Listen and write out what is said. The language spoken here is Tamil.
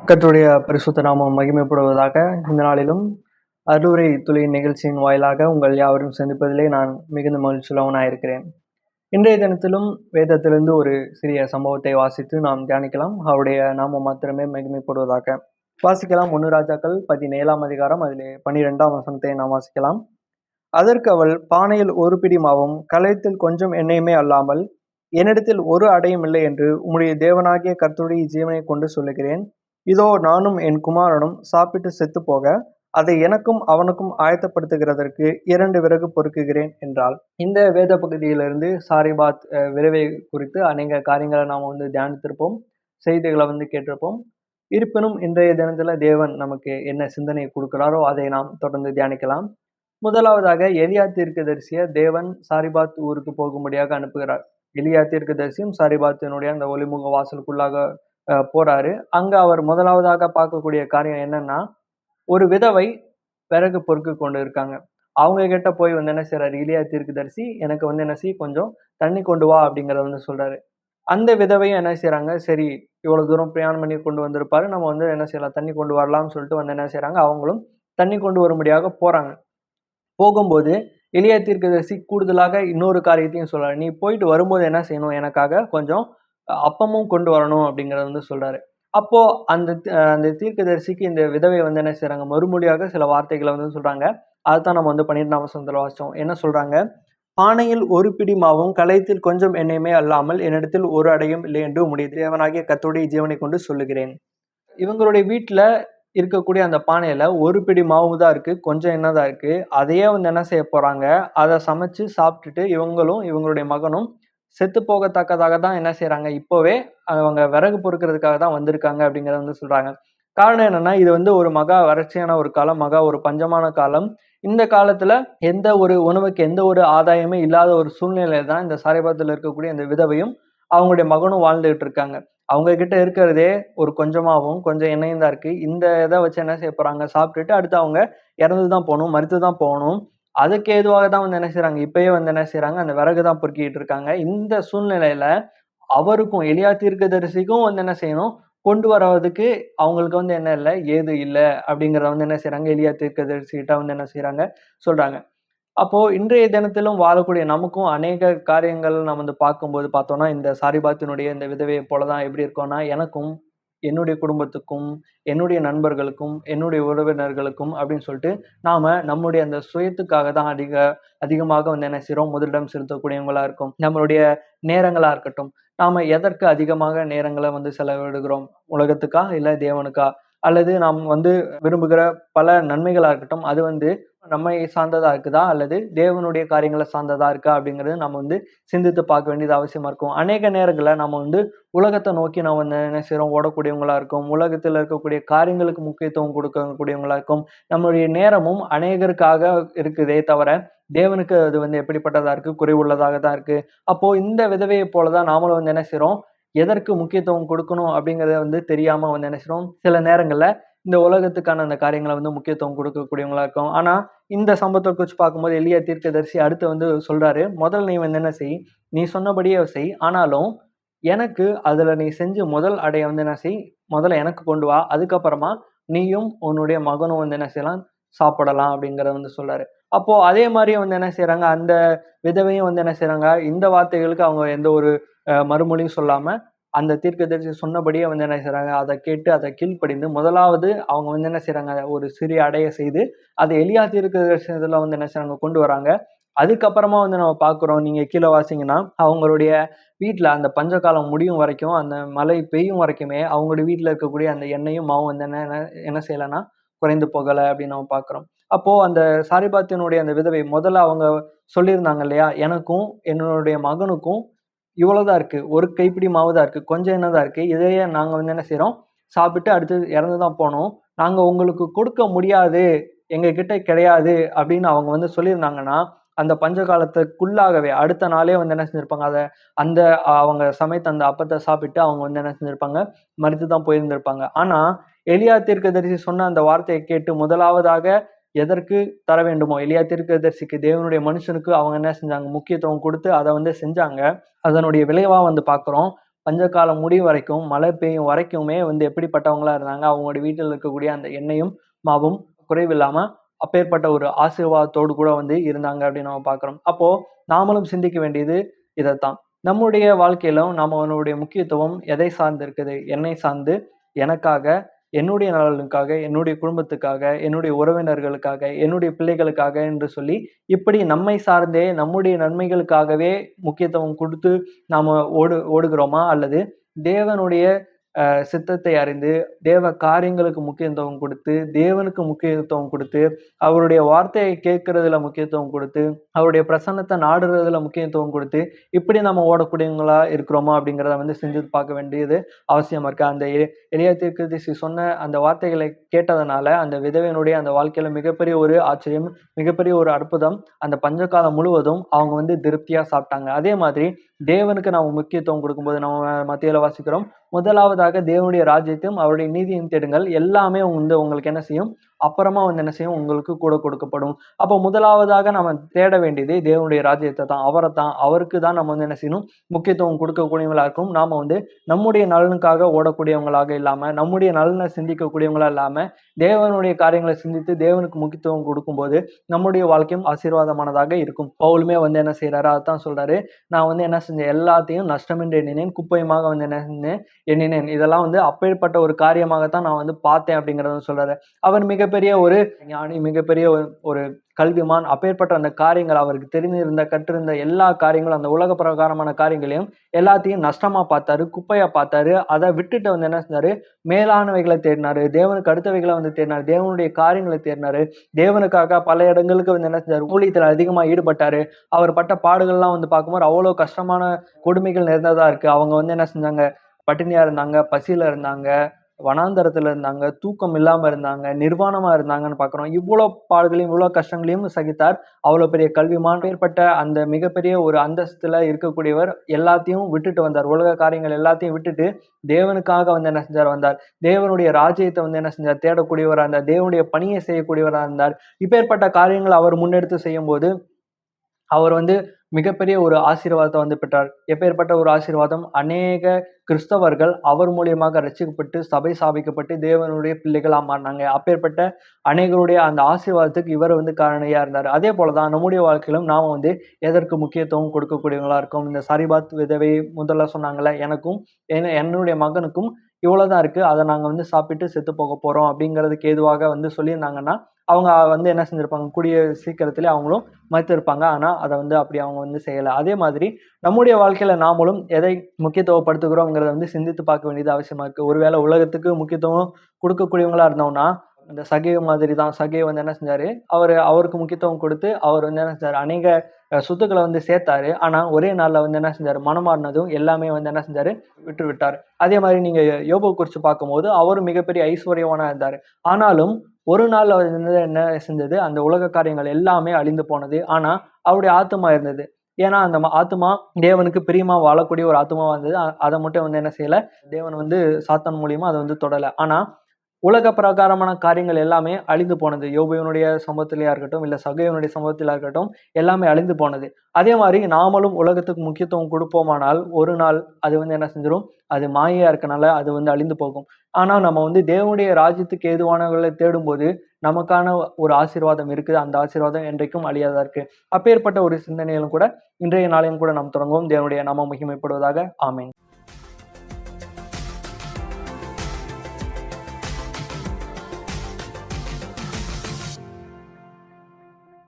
கர்த்தருடைய பரிசுத்த நாமம் மகிமைப்படுவதாக. இந்த நாளிலும் அருளுரை துளி நிகழ்ச்சியின் வாயிலாக உங்கள் யாவரும் சந்திப்பதிலே நான் மிகுந்த மகிழ்ச்சியுள்ளவனாயிருக்கிறேன். இன்றைய தினத்திலும் வேதத்திலிருந்து ஒரு சிறிய சம்பவத்தை வாசித்து நாம் தியானிக்கலாம். அவருடைய நாமம் மாத்திரமே மகிமைப்படுவதாக. வாசிக்கலாம் 1 ராஜாக்கள் 17ஆம் அதிகாரம் அதிலே 12ஆம் வசனத்தை நாம் வாசிக்கலாம். அதற்கு அவள், பானையில் ஒரு பிடி மாவும் கலயத்தில் கொஞ்சம் எண்ணெயுமே அல்லாமல் என்னிடத்தில் ஒரு அடையும் இல்லை என்று உம்முடைய தேவனாகிய கர்த்தருடைய ஜீவனை கொண்டு சொல்லுகிறேன். இதோ நானும் என் குமாரனும் சாப்பிட்டு செத்துப் போக அதை எனக்கும் அவனுக்கும் ஆயத்தப்படுத்துகிறதற்கு 2 விறகு பொறுக்குகிறேன் என்றாள். இந்த வேத பகுதியிலிருந்து சாரிபாத் விதவை குறித்து அநேக காரியங்களை நாம் தியானித்திருப்போம், செய்திகளை கேட்டிருப்போம். இருப்பினும் இன்றைய தினத்துல தேவன் நமக்கு என்ன சிந்தனை கொடுக்கிறாரோ அதை நாம் தொடர்ந்து தியானிக்கலாம். முதலாவதாக எலியா தீர்க்கதரிசியை தேவன் சாரிபாத் ஊருக்கு போகும்படியாக அனுப்புகிறார். எலியா தீர்க்கதரிசியும் சாரிபாத்தினுடைய அந்த ஒளிமுக வாசலுக்குள்ளாக போறாரு. அங்க அவர் முதலாவதாக பார்க்கக்கூடிய காரியம் என்னன்னா, ஒரு விதவை விறகு பொறுக்கு கொண்டு இருக்காங்க. அவங்க கிட்ட போய் என்ன செய்றாரு எலியா தீர்க்கதரிசி, எனக்கு என்ன செய், கொஞ்சம் தண்ணி கொண்டு வா அப்படிங்கிறத சொல்றாரு. அந்த விதவையும் என்ன செய்றாங்க, சரி இவ்வளவு தூரம் பிரயாணம் பண்ணி கொண்டு வந்திருப்பாரு, நம்ம என்ன செய்யலாம், தண்ணி கொண்டு வரலாம்னு சொல்லிட்டு என்ன செய்றாங்க, அவங்களும் தண்ணி கொண்டு வரும்படியாக போறாங்க. போகும்போது எலியா தீர்க்கதரிசி கூடுதலாக இன்னொரு காரியத்தையும் சொல்றாரு. நீ போயிட்டு வரும்போது என்ன செய்யணும், எனக்காக கொஞ்சம் அப்பமும் கொண்டு வரணும் அப்படிங்கிறத சொல்றாரு. அப்போ அந்த தீர்க்கதரிசிக்கு இந்த விதவை என்ன செய்றாங்க, மறுமொழியாக சில வார்த்தைகளை சொல்றாங்க. அதுதான் நம்ம 12ஆம் வசனத்துல வாசிச்சோம். என்ன சொல்றாங்க, பானையில் ஒரு பிடி மாவும் கலயத்தில் கொஞ்சம் எண்ணெயுமே அல்லாமல் என்னிடத்தில் ஒரு அடையும் இல்லை என்று உம்முடைய தேவனாகிய கர்த்தருடைய ஜீவனை கொண்டு சொல்லுகிறேன். இவங்களுடைய வீட்டுல இருக்கக்கூடிய அந்த பானையில ஒரு பிடி மாவு தான் இருக்கு, கொஞ்சம் எண்ணெய் தான் இருக்கு. அதையே என்ன செய்ய போறாங்க, அதை சமைச்சு சாப்பிட்டுட்டு இவங்களும் இவங்களுடைய மகனும் செத்து போகத்தக்கதாக தான் என்ன செய்றாங்க, இப்பவே அவங்க விறகு பொறுக்கிறதுக்காக தான் வந்திருக்காங்க அப்படிங்கிறத சொல்றாங்க. காரணம் என்னன்னா, இது ஒரு மகா வறட்சியான ஒரு காலம், மகா ஒரு பஞ்சமான காலம். இந்த காலத்துல எந்த ஒரு உணவுக்கு எந்த ஒரு ஆதாயமே இல்லாத ஒரு சூழ்நிலையில தான் இந்த சாரைபாத்துல இருக்கக்கூடிய இந்த விதவையும் அவங்களுடைய மகனும் வாழ்ந்துகிட்டு இருக்காங்க. அவங்க கிட்ட இருக்கிறதே ஒரு கொஞ்சமாவும் கொஞ்சம் எண்ணெயும் தான் இருக்கு. இந்த இதை வச்சு என்ன செய்ய போறாங்க, சாப்பிட்டுட்டு அடுத்து அவங்க இறந்து தான் போகணும், மரித்து தான் போகணும். அதுக்கு ஏதுவாக தான் என்ன செய்றாங்க, இப்பயே என்ன செய்றாங்க, அந்த விறகு தான் பொறுக்கிட்டு இருக்காங்க. இந்த சூழ்நிலையில அவருக்கும் எலியா தீர்க்கதரிசிக்கும் என்ன செய்யணும், கொண்டு வரதுக்கு அவங்களுக்கு என்ன இல்ல, ஏது இல்ல அப்படிங்கிறத என்ன செய்றாங்க, எலியா தீர்க்கதரிசி கிட்ட என்ன செய்றாங்க, சொல்றாங்க. அப்போ இன்றைய தினத்திலும் வாழக்கூடிய நமக்கும் அநேக காரியங்கள் நம்ம பார்க்கும்போது பார்த்தோம்னா, இந்த சாரிபாத்தினுடைய இந்த விதவையை போல தான் எப்படி இருக்கோம்னா, எனக்கும், என்னுடைய குடும்பத்துக்கும், என்னுடைய நண்பர்களுக்கும், என்னுடைய உறவினர்களுக்கும் அப்படின்னு சொல்லிட்டு, நாம நம்முடைய அந்த சுயத்துக்காக தான் அதிகமாக என்ன செய்றோம், முதலிடம் செலுத்தக்கூடியவங்களா இருக்கோம். நம்மளுடைய நேரங்களா இருக்கட்டும், நாம எதற்கு அதிகமாக நேரங்கள செலவிடுகிறோம்? உலகத்துக்கா? இல்ல தேவனுக்கா? அல்லது நாம் விரும்புகிற பல நன்மைகளா இருக்கட்டும், அது நம்மை சார்ந்ததா இருக்குதா? அல்லது தேவனுடைய காரியங்கள சார்ந்ததா இருக்கா? அப்படிங்கிறது நம்ம சிந்தித்து பார்க்க வேண்டியது அவசியமா இருக்கும். அநேக நேரங்கள்ல நம்ம உலகத்த நோக்கி நாம என்ன செய்றோம்? ஓடக்கூடியவங்களா இருக்கோம். உலகத்துல இருக்கக்கூடிய காரியங்களுக்கு முக்கியத்துவம் கொடுக்கக்கூடியவங்களா இருக்கோம். நம்மளுடைய நேரமும் அநேகருக்காக இருக்குதே தவிர, தேவனுக்கு அது எப்படிப்பட்டதா இருக்கு? குறைவுள்ளதாக தான் இருக்கு. அப்போ இந்த விதவையை போல தான் நாமளும் என்ன செய்றோம்? எதற்கு முக்கியத்துவம் கொடுக்கணும் அப்படிங்கிறத தெரியாம என்ன செய்றோம்? சில நேரங்கள்ல இந்த உலகத்துக்கான அந்த காரியங்கள முக்கியத்துவம் கொடுக்கக்கூடியவங்களா இருக்கோம். ஆனா, இந்த சம்பவத்த வச்சு பார்க்கும்போது எலியா தீர்க்கதரிசி அடுத்து சொல்றாரு, "முதல்ல நீ என்ன செய், நீ சொன்னபடியே செய். ஆனாலும் எனக்கு அதுல நீ செஞ்சு முதல் அடைய என்ன செய், முதல்ல எனக்கு கொண்டு வா. அதுக்கப்புறமா நீயும் உன்னுடைய மகனும் என்ன செய்யலாம், சாப்பிடலாம்." அப்படிங்கிறத சொல்றாரு. அப்போ அதே மாரி என்ன செய்றாங்க, அந்த விதவையும் என்ன செய்றாங்க, இந்த வார்த்தைகளுக்கு அவங்க எந்த ஒரு மறுமொழியும் சொல்லாம, அந்த தீர்க்கதரிசி சொன்னபடியே என்ன செய்றாங்க, அத கேட்டு அத கீழ்ப்படிந்து முதலாவது அவங்க என்ன செய்றாங்க, ஒரு சிறிய அடைய செய்து, அத எலியா தீர்க்கதரிசனத்துல என்ன செய்றாங்க, கொண்டு வராங்க. அதுக்கப்புறமா நம்ம பார்க்கிறோம், நீங்க கீழ வாசிங்கன்னா, அவங்களுடைய வீட்ல அந்த பஞ்சகாலம் முடியும் வரைக்கும், அந்த மழை பெய்யும் வரைக்குமே, அவங்களுடைய வீட்ல இருக்கக்கூடிய அந்த எண்ணெயும் மாவும் என்ன என்ன என்ன செய்யலன்னா, குறைந்து போகல அப்படின்னு நம்ம பார்க்கிறோம். அப்போ அந்த சாரிபாத்தினுடைய அந்த விதவை முதல்ல அவங்க சொல்லியிருந்தாங்க இல்லையா? எனக்கும், என்னுடைய மகனுக்கும் இவ்வளவுதான் இருக்கு. ஒரு கைப்பிடி மாவு தான் இருக்கு. கொஞ்சம் எண்ணெய் தான் இருக்கு. இதையே நாங்க என்ன செய்றோம், சாப்பிட்டு அடுத்து இறந்து தான் போனோம். நாங்க உங்களுக்கு கொடுக்க முடியாது. எங்க கிட்ட கிடையாது அப்படின்னு அவங்க சொல்லியிருந்தாங்கன்னா, அந்த பஞ்ச காலத்துக்குள்ளாகவே அடுத்த நாளே என்ன செஞ்சிருப்பாங்க, அந்த அவங்க சமைத்த அந்த அப்பத்த சாப்பிட்டு அவங்க என்ன செஞ்சிருப்பாங்க, மரித்து தான் போயிருந்திருப்பாங்க. ஆனா, எலியா தீர்க்கதரிசி சொன்ன அந்த வார்த்தைய கேட்டு முதலாவதாக எதற்கு தர வேண்டுமோ, எலியா தீர்க்கதரிசிக்கு தேவனுடைய மனுஷனுக்கு அவங்க என்ன செஞ்சாங்க, முக்கியத்துவம் குடுத்து அத செஞ்சாங்க. அதனுடைய விளைவா பார்க்கிறோம். பஞ்சகாலம் முடியும் வரைக்கும், மழை பெய்யும் வரைக்குமே வந்து எப்படிப்பட்டவங்களா இருந்தாங்க? அவங்களுடைய வீட்டில் இருக்கக்கூடிய அந்த எண்ணெயும், மாவும் குறைவில்லாம அப்பேற்பட்ட ஒரு ஆசீர்வாதத்தோடு கூட வந்து இருந்தாங்க அப்படின்னு நம்ம பார்க்கிறோம். அப்போ நாமளும் சிந்திக்க வேண்டியது இதத்தான். நம்முடைய வாழ்க்கையிலும் நம்மளுடைய முக்கியத்துவம் எதை சார்ந்து இருக்குது? என்னை சார்ந்து, எனக்காக, என்னுடைய நலனுக்காக, என்னுடைய குடும்பத்துக்காக, என்னுடைய உறவினர்களுக்காக, என்னுடைய பிள்ளைகளுக்காக என்று சொல்லி, இப்படி நம்மை சார்ந்தே நம்முடைய நன்மைகளுக்காகவே முக்கியத்துவம் குடுத்து நாம ஓடுகிறோமா? அல்லது தேவனுடைய சித்தத்தை அறிந்து, தேவ காரியங்களுக்கு முக்கியத்துவம் குடுத்து, தேவனுக்கு முக்கியத்துவம் குடுத்து, அவருடைய வார்த்தையை கேட்கிறதுல முக்கியத்துவம் குடுத்து, அவருடைய பிரசன்னத்த நாடுறதுல முக்கியத்துவம் குடுத்து, இப்படி நம்ம ஓடக்கூடியவங்களா இருக்கிறோமா? அப்படிங்கிறத வந்து சிந்தித்து பார்க்க வேண்டியது அவசியமா இருக்கு. அந்த எலியா தீர்க்கதரிசி சொன்ன அந்த வார்த்தைகளை கேட்டதனால, அந்த விதவையினுடைய அந்த வாழ்க்கையில மிகப்பெரிய ஒரு ஆச்சரியம், மிகப்பெரிய ஒரு அற்புதம். அந்த பஞ்சகாலம் முழுவதும் அவங்க வந்து திருப்தியா சாப்பிட்டாங்க. அதே மாதிரி தேவனுக்கு நாம முக்கியத்துவம் குடுக்கும்போது, நம்ம மத்தேயுல வாசிக்கிறோம். முதலாவதாக தேவனுடைய ராஜ்யத்தையும், அவருடைய நீதியையும் தேடுங்கள். எல்லாமே வந்து உங்களுக்கு என்ன செய்யும்? அப்புறமா வந்து என்ன செய்யும்? உங்களுக்கு கூட கொடுக்கப்படும். அப்போ முதலாவதாக நம்ம தேட வேண்டியது தேவனுடைய ராஜ்யத்த தான். அவரத்தான். அவருக்கு தான் நம்ம வந்து என்ன செய்யணும்? முக்கியத்துவம் குடுக்கக்கூடியவங்களா இருக்கணும். நாம வந்து நம்முடைய நலனுக்காக ஓடக்கூடியவங்களாக இல்லாம, நம்முடைய நலன சிந்திக்கக்கூடியவங்களா இல்லாம, தேவனுடைய காரியங்களை சிந்தித்து தேவனுக்கு முக்கியத்துவம் குடுக்கும்போது, நம்முடைய வாழ்க்கையும் ஆசீர்வாதமானதாக இருக்கும். பவுலுமே வந்து என்ன செய்றாரு? அதத்தான் சொல்றாரு. நான் வந்து என்ன செஞ்சேன்? எல்லாத்தையும் நஷ்டமென்று எண்ணினேன். குப்பையுமாக வந்து என்ன செஞ்சேன்? எண்ணினேன். இதெல்லாம் வந்து அப்பேற்பட்ட ஒரு காரியமாகத்தான் நான் வந்து பார்த்தேன் அப்படிங்கிறத சொல்றாரு. அவர் மிகப்பெரிய ஒரு ஞானி, மிகப்பெரிய ஒரு கல்விமான். அப்பேற்பட்ட அந்த காரியங்கள் அவருக்கு தெரிந்திருந்த, கற்றிருந்த எல்லா காரியங்களும் அந்த உலக பிரகாரமான காரியங்களையும் எல்லாத்தையும் நஷ்டமா பார்த்தாரு, குப்பையா பார்த்தாரு. அத விட்டுட்டு வந்து என்ன செஞ்சாரு? மேலானவைகளை தேடினாரு. தேவனுக்கு அடுத்தவைகளை வந்து தேடினாரு. தேவனுடைய காரியங்களை தேடினாரு. தேவனுக்காக பல இடங்களுக்கு வந்து என்ன செஞ்சாரு? ஊழியத்துல அதிகமா ஈடுபட்டாரு. அவர் பட்ட பாடுகள்லாம் வந்து பார்க்கும்போது அவ்வளோ கஷ்டமான கொடுமைகள் நிறைந்ததா இருக்கு. அவங்க வந்து என்ன செஞ்சாங்க? பட்டினியா இருந்தாங்க, பசியில இருந்தாங்க, வனாந்தரத்துல இருந்தாங்க, தூக்கம் இல்லாம இருந்தாங்க, நிர்வாணமா இருந்தாங்கன்னு பார்க்கிறோம். இவ்ளோ பாடுகளையும், இவ்ளோ கஷ்டங்களையும் சகித்தார். அவ்வளோ பெரிய கல்விமான். அப்பேற்பட்ட அந்த மிகப்பெரிய ஒரு அந்தஸ்துல இருக்கக்கூடியவர் எல்லாத்தையும் விட்டுட்டு வந்தார். உலக காரியங்கள் எல்லாத்தையும் விட்டுட்டு தேவனுக்காக வந்து என்ன செஞ்சார்? வந்தார். தேவனுடைய ராஜ்யத்த வந்து என்ன செஞ்சார்? தேடக்கூடியவரா இருந்தார். தேவனுடைய பணியை செய்யக்கூடியவரா இருந்தார். இப்பேற்பட்ட காரியங்கள அவர் முன்னெடுத்து செய்யும்போது அவர் வந்து மிகப்பெரிய ஒரு ஆசீர்வாதத்த வந்து பெற்றார். எப்பேற்பட்ட ஒரு ஆசீர்வாதம்? அநேக கிறிஸ்தவர்கள் அவர் மூலியமாக ரட்சிக்கப்பட்டு, சபை ஸ்தாபிக்கப்பட்டு தேவனுடைய பிள்ளைகளா மாறுனாங்க. அப்பேற்பட்ட அநேகருடைய அந்த ஆசீர்வாதத்துக்கு இவர் வந்து காரணியா இருந்தாரு. அதே போல தான் நம்முடைய வாழ்க்கையிலும் நாம வந்து எதற்கு முக்கியத்துவம் கொடுக்கக்கூடியவங்களா இருக்கோம். இந்த சரிபாத் விதவை முதல்ல சொன்னாங்கல்ல, எனக்கும் என்னுடைய மகனுக்கும் இவ்வளவுதான் இருக்கு. அத நாங்க வந்து சாப்பிட்டு செத்து போக போறோம் அப்படிங்கிறதுக்கு ஏதுவாக வந்து சொல்லியிருந்தாங்கன்னா, அவங்க வந்து என்ன செஞ்சிருப்பாங்க? கூடிய சீக்கிரத்திலே அவங்களும் மரித்திருப்பாங்க. ஆனா, அத வந்து அப்படி அவங்க வந்து செய்யல. அதே மாதிரி நம்முடைய வாழ்க்கையில நாமளும் எதை முக்கியத்துவப்படுத்துகிறோம்ங்கிறத வந்து சிந்தித்து பார்க்க வேண்டியது அவசியமா இருக்கு. ஒருவேளை உலகத்துக்கு முக்கியத்துவம் குடுக்கக்கூடியவங்களா இருந்தோம்னா, அந்த சகேயு மாதிரி தான். சகேயு வந்து என்ன செஞ்சாரு? அவருக்கு முக்கியத்துவம் குடுத்து, அவர் வந்து என்ன செஞ்சாரு? அநேக சொத்துக்கள வந்து சேர்த்தாரு. ஆனா, ஒரே நாள்ல வந்து என்ன செஞ்சாரு? மனம் மாறுனதும் எல்லாமே வந்து என்ன செஞ்சாரு? விட்டு விட்டாரு. அதே மாரி நீங்க யோபுவ குறிச்சு பார்க்கும்போது, அவரும் மிகப்பெரிய ஐஸ்வர்யவானா இருந்தாரு. ஆனாலும் ஒரு நாள்ல வந்து என்ன செஞ்சது? அந்த உலக காரியங்கள் எல்லாமே அழிந்து போனது. ஆனா, அவருடைய ஆத்துமா இருந்தது. ஏன்னா, அந்த ஆத்துமா தேவனுக்கு பிரியமா வாழக்கூடிய ஒரு ஆத்துமாவா இருந்தது. அத மட்டும் வந்து என்ன செய்யல? தேவன் வந்து சாத்தான் மூலியமா அத வந்து தொடல. ஆனா, உலக பிரகாரமான காரியங்கள் எல்லாமே அழிந்து போனது. யோபுவினுடைய சம்பவத்திலயா இருக்கட்டும், இல்ல சகேயுனுடைய சம்பவத்திலா இருக்கட்டும், எல்லாமே அழிந்து போனது. அதே மாரி நாமளும் உலகத்துக்கு முக்கியத்துவம் குடுப்போமானால், ஒரு நாள் அது வந்து என்ன செஞ்சிரும்? அது மாயையா இருக்கனால அது வந்து அழிந்து போகும். ஆனா நம்ம வந்து தேவனுடைய ராஜ்யத்துக்கு ஏதுவானவர்களை தேடும்போது, நமக்கான ஒரு ஆசீர்வாதம் இருக்குது. அந்த ஆசீர்வாதம் என்றைக்கும் அழியாததா இருக்கு. அப்பேற்பட்ட ஒரு சிந்தனையிலும் கூட இன்றைய நாளையும் கூட நாம் தொடங்குவோம். தேவனுடைய நாமம் மகிமைப்படுவதாக. ஆமென்.